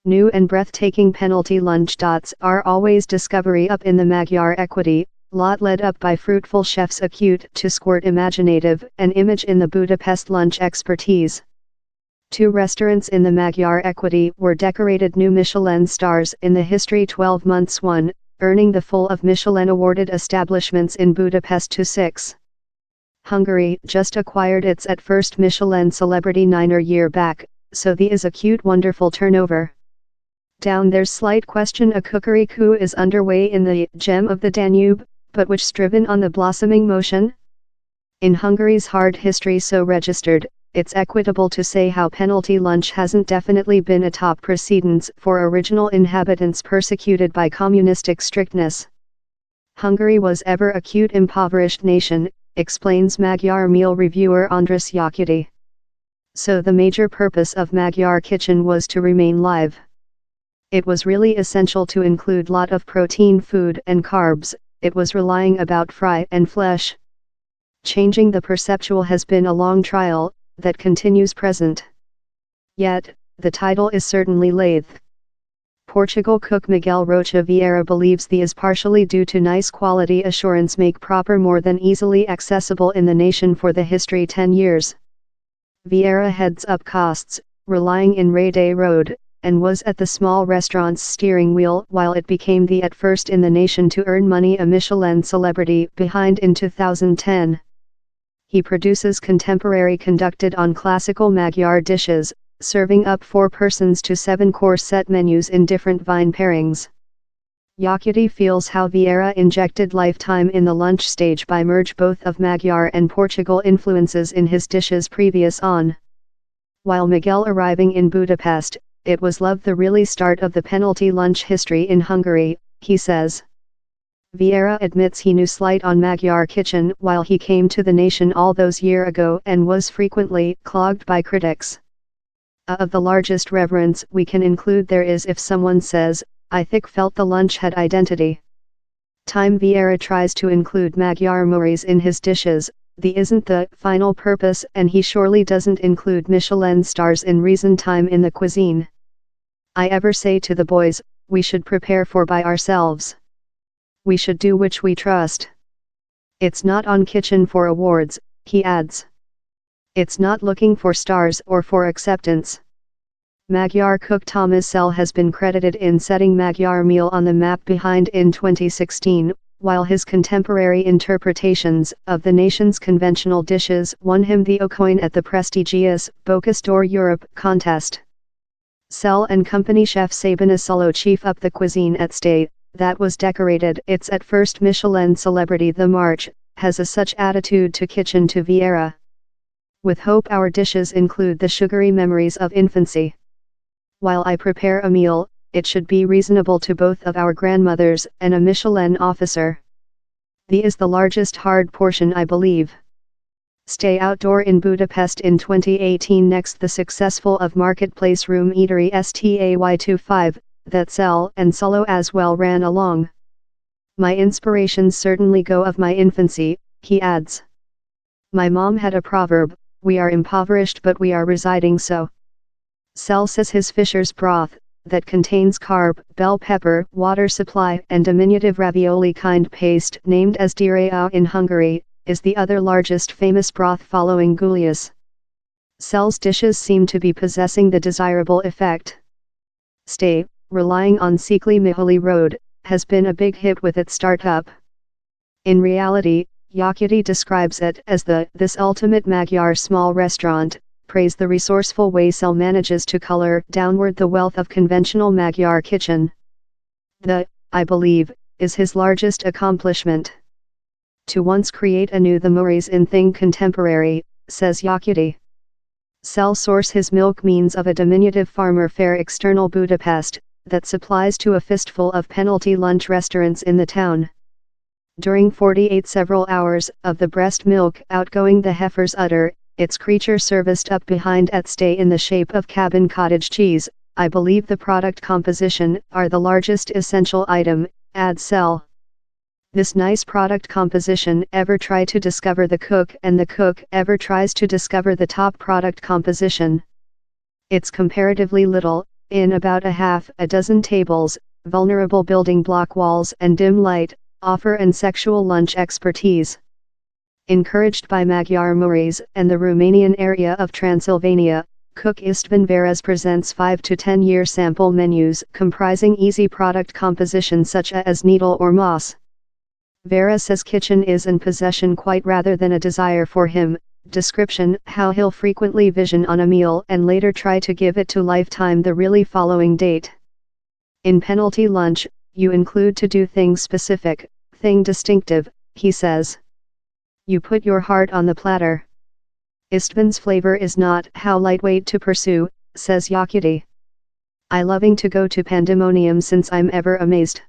New and breathtaking penalty lunch. Are always discovery up in the Magyar equity, lot led up by fruitful chefs acute to squirt imaginative and image in the Budapest lunch expertise. 2 restaurants in the Magyar equity were decorated new Michelin stars in the history 12 months 1, earning the full of Michelin awarded establishments in Budapest to 6. Hungary just acquired its at first Michelin celebrity 9 year back, so the is a cute wonderful turnover. Down there's slight question a cookery coup is underway in the gem of the Danube, but which striven on the blossoming motion? In Hungary's hard history so registered, it's equitable to say how penalty lunch hasn't definitely been a top precedence for original inhabitants persecuted by communistic strictness. Hungary was ever a cute impoverished nation, explains Magyar meal reviewer András Jakudi. So the major purpose of Magyar kitchen was to remain live. It was really essential to include lot of protein food and carbs, it was relying about fry and flesh. Changing the perceptual has been a long trial, that continues present. Yet, the title is certainly lathe. Portugal cook Miguel Rocha Vieira believes the is partially due to nice quality assurance make proper more than easily accessible in the nation for the history 10 years. Vieira heads up costs, relying in Ray Day Road, and was at the small restaurant's steering wheel while it became the at first in the nation to earn money a Michelin celebrity behind in 2010. He produces contemporary conducted on classical Magyar dishes, serving up 4 persons to 7-course set menus in different wine pairings. Jakudi feels how Vieira injected lifetime in the lunch stage by merge both of Magyar and Portugal influences in his dishes previous on. While Miguel arriving in Budapest, it was love the really start of the penalty lunch history in Hungary, he says. Vieira admits he knew slight on Magyar kitchen while he came to the nation all those years ago and was frequently clogged by critics. Of the largest reverence we can include there is if someone says, I think felt the lunch had identity. Time Vieira tries to include Magyar mories in his dishes, the isn't the final purpose and he surely doesn't include Michelin stars in recent time in the cuisine. I ever say to the boys, we should prepare for by ourselves. We should do which we trust. It's not on kitchen for awards, he adds. It's not looking for stars or for acceptance. Magyar cook Thomas Sell has been credited in setting Magyar meal on the map behind in 2016, while his contemporary interpretations of the nation's conventional dishes won him the Ocoin at the prestigious Bocuse d'Or Europe contest. Sell and company chef Sabina Sullo chief up the cuisine at Stay, that was decorated its at first Michelin celebrity the March, has a such attitude to kitchen to Vieira. With hope our dishes include the sugary memories of infancy. While I prepare a meal, it should be reasonable to both of our grandmothers and a Michelin officer. The is the largest hard portion I believe. Stay outdoor in Budapest in 2018 next the successful of Marketplace Room Eatery STAY25, that Sell and Sullo as well ran along. My inspirations certainly go of my infancy, he adds. My mom had a proverb, we are impoverished but we are residing so. Sell says his Fisher's broth, that contains carb, bell pepper, water supply and diminutive ravioli kind paste named as direau in Hungary, is the other largest famous broth following Gulyas. Sell's dishes seem to be possessing the desirable effect. Stay, relying on Székely Mihály Road, has been a big hit with its startup. In reality, Jakudi describes it as this ultimate Magyar small restaurant, praise the resourceful way Sell manages to color downward the wealth of conventional Magyar kitchen. I believe, is his largest accomplishment. To once create anew the mores in thing contemporary, says Jakudi. Sell source his milk means of a diminutive farmer fair external Budapest, that supplies to a fistful of penalty lunch restaurants in the town. During 48 several hours of the breast milk outgoing the heifer's udder, its creature serviced up behind at Stay in the shape of cabin cottage cheese, I believe the product composition are the largest essential item, adds Sell. This nice product composition ever try to discover the cook and the cook ever tries to discover the top product composition. It's comparatively little, in about a half a dozen tables, vulnerable building block walls and dim light, offer and sexual lunch expertise. Encouraged by Magyar Muris and the Romanian area of Transylvania, Cook István Veres presents 5 to 10-year sample menus comprising easy product composition such as needle or moss. Veres says kitchen is an possession quite rather than a desire for him. Description: how he'll frequently vision on a meal and later try to give it to lifetime the really following date. In penalty lunch, you include to do things specific, thing distinctive, he says. You put your heart on the platter. István's flavor is not how lightweight to pursue, says Yakudi. I loving to go to pandemonium since I'm ever amazed.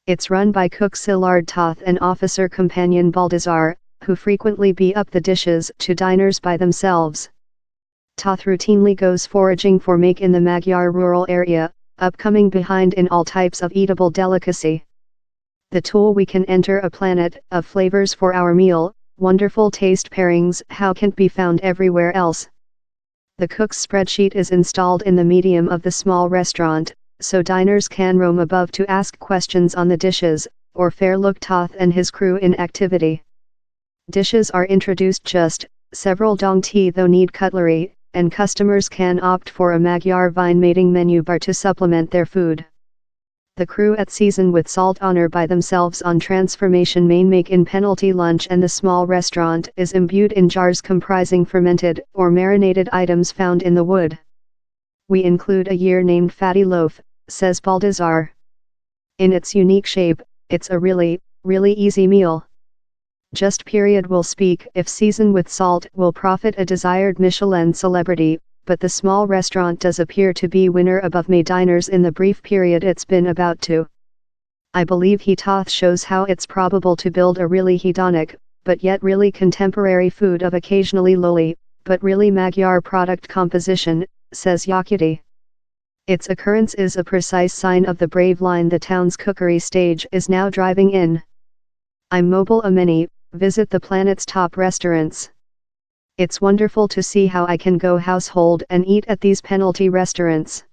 It's run by cook Szilard Toth and officer companion Baldassar, who frequently be up the dishes to diners by themselves. Toth routinely goes foraging for make in the Magyar rural area, upcoming behind in all types of eatable delicacy. The tool we can enter a planet of flavors for our meal, wonderful taste pairings how can't be found everywhere else. The cook's spreadsheet is installed in the medium of the small restaurant, so diners can roam above to ask questions on the dishes, or fair look Toth and his crew in activity. Dishes are introduced just, several dongti though need cutlery, and customers can opt for a Magyar vine mating menu bar to supplement their food. The crew at season with salt honor by themselves on transformation main make in penalty lunch, and the small restaurant is imbued in jars comprising fermented or marinated items found in the wood. We include a year-named fatty loaf, says Baldassar. In its unique shape, it's a really easy meal. Just period will speak if season with salt will profit a desired Michelin celebrity, but the small restaurant does appear to be winner above May diners in the brief period it's been about to. I believe he Toth shows how it's probable to build a really hedonic, but yet really contemporary food of occasionally lowly, but really Magyar product composition, says Yakudi. Its occurrence is a precise sign of the brave line the town's cookery stage is now driving in. I'm mobile a many, visit the planet's top restaurants. It's wonderful to see how I can go household and eat at these penalty restaurants.